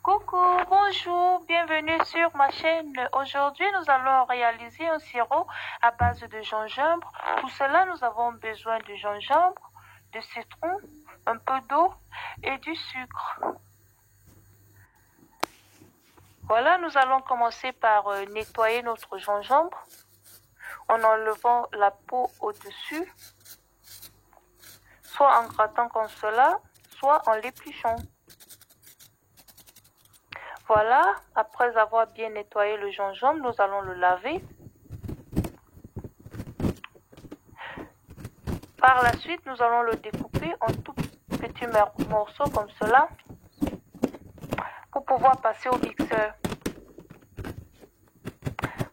Coucou, bonjour, bienvenue sur ma chaîne. Aujourd'hui, nous allons réaliser un sirop à base de gingembre. Pour cela, nous avons besoin de gingembre, de citron, un peu d'eau et du sucre. Voilà, nous allons commencer par nettoyer notre gingembre en enlevant la peau au-dessus, soit en grattant comme cela, soit en l'épluchant. Voilà, après avoir bien nettoyé le gingembre, nous allons le laver. Par la suite, nous allons le découper en tout petits morceaux comme cela pour pouvoir passer au mixeur.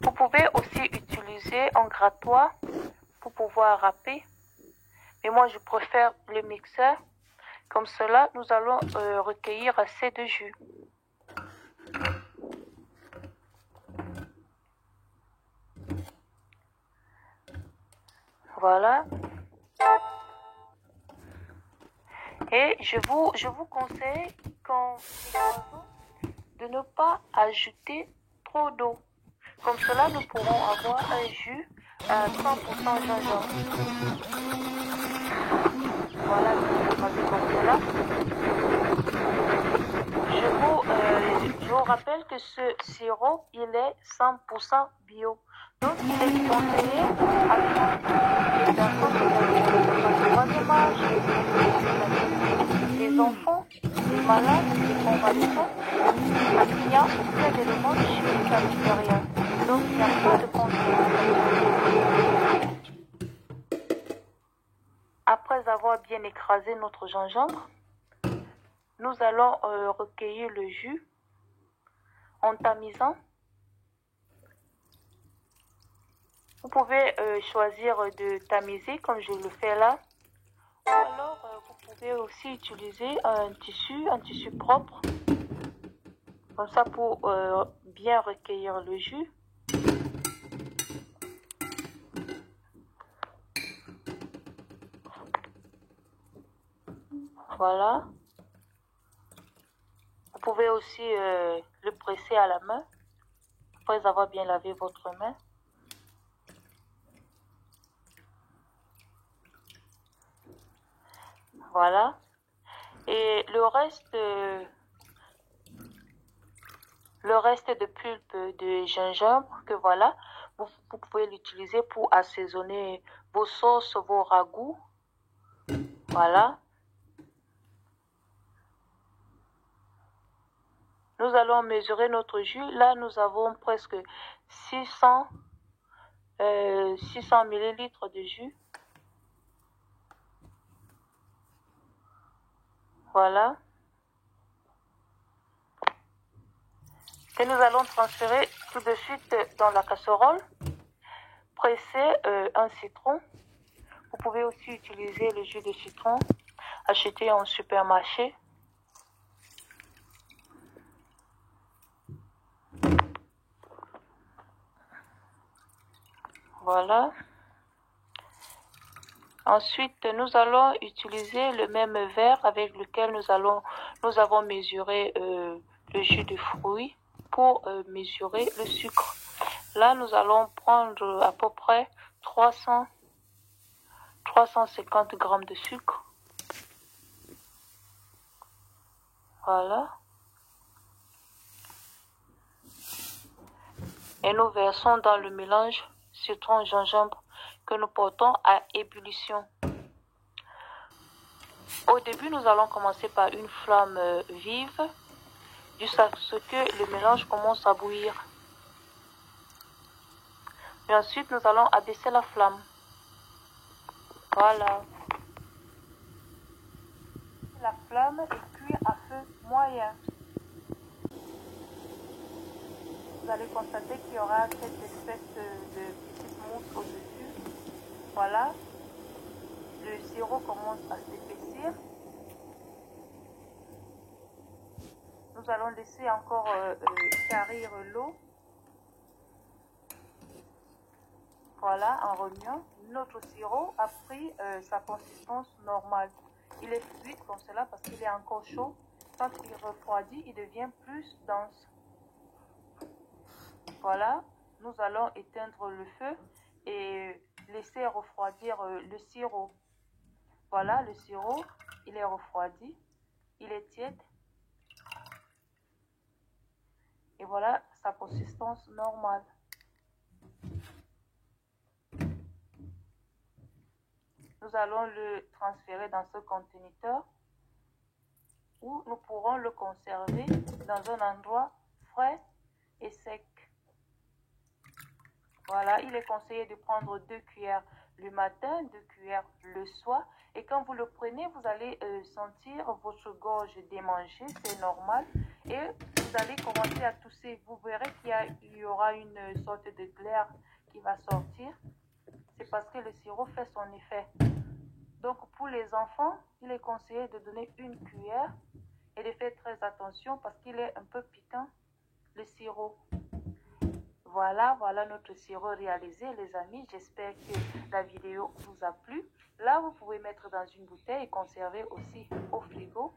Vous pouvez aussi utiliser un grattoir pour pouvoir râper. Mais moi, je préfère le mixeur. Comme cela, nous allons recueillir assez de jus. Voilà. Et je vous conseille de ne pas ajouter trop d'eau. Comme cela, nous pourrons avoir un jus à 100% gingembre. Voilà, comme cela. Je vous rappelle que ce sirop, il est 100% bio. Donc, il est conseillé à les personnes les enfants, les malades, les convalescents, parce qu'il y a plein d'éléments chimiques à l'intérieur. Donc, il n'y a pas de conseil. Après avoir bien écrasé notre gingembre, nous allons recueillir le jus en tamisant. Vous pouvez choisir de tamiser comme je le fais là. Ou alors, vous pouvez aussi utiliser un tissu propre. Comme ça pour bien recueillir le jus. Voilà. Vous pouvez aussi le presser à la main après avoir bien lavé votre main. Voilà. Et le reste de pulpe de gingembre que voilà, vous pouvez l'utiliser pour assaisonner vos sauces, vos ragoûts. Voilà. Nous allons mesurer notre jus. Là, nous avons presque 600 ml de jus. Voilà. Que nous allons transférer tout de suite dans la casserole. Presser un citron. Vous pouvez aussi utiliser le jus de citron acheté en supermarché. Voilà. Ensuite, nous allons utiliser le même verre avec lequel nous avons mesuré le jus de fruits pour mesurer le sucre. Là, nous allons prendre à peu près 350 grammes de sucre. Voilà. Et nous versons dans le mélange citron-gingembre que nous portons à ébullition. Au début, nous allons commencer par une flamme vive jusqu'à ce que le mélange commence à bouillir. Et ensuite, nous allons abaisser la flamme. Voilà. La flamme est cuite à feu moyen. Vous allez constater qu'il y aura cette espèce de petite mousse au-dessus. Voilà. Le sirop commence à s'épaissir. Nous allons laisser encore carir l'eau. Voilà, en remuant. Notre sirop a pris sa consistance normale. Il est fluide comme cela parce qu'il est encore chaud. quand il refroidit, il devient plus dense. Voilà, nous allons éteindre le feu et laisser refroidir le sirop. Voilà, le sirop, il est refroidi, il est tiède. Et voilà sa consistance normale. Nous allons le transférer dans ce conteneur où nous pourrons le conserver dans un endroit frais et sec. Voilà, il est conseillé de prendre 2 cuillères le matin, 2 cuillères le soir. Et quand vous le prenez, vous allez sentir votre gorge démangée, c'est normal. Et vous allez commencer à tousser. Vous verrez qu'il y aura une sorte de glaire qui va sortir. C'est parce que le sirop fait son effet. Donc pour les enfants, il est conseillé de donner 1 cuillère et de faire très attention parce qu'il est un peu piquant, le sirop. Voilà notre sirop réalisé, les amis. J'espère que la vidéo vous a plu. Là, vous pouvez mettre dans une bouteille et conserver aussi au frigo.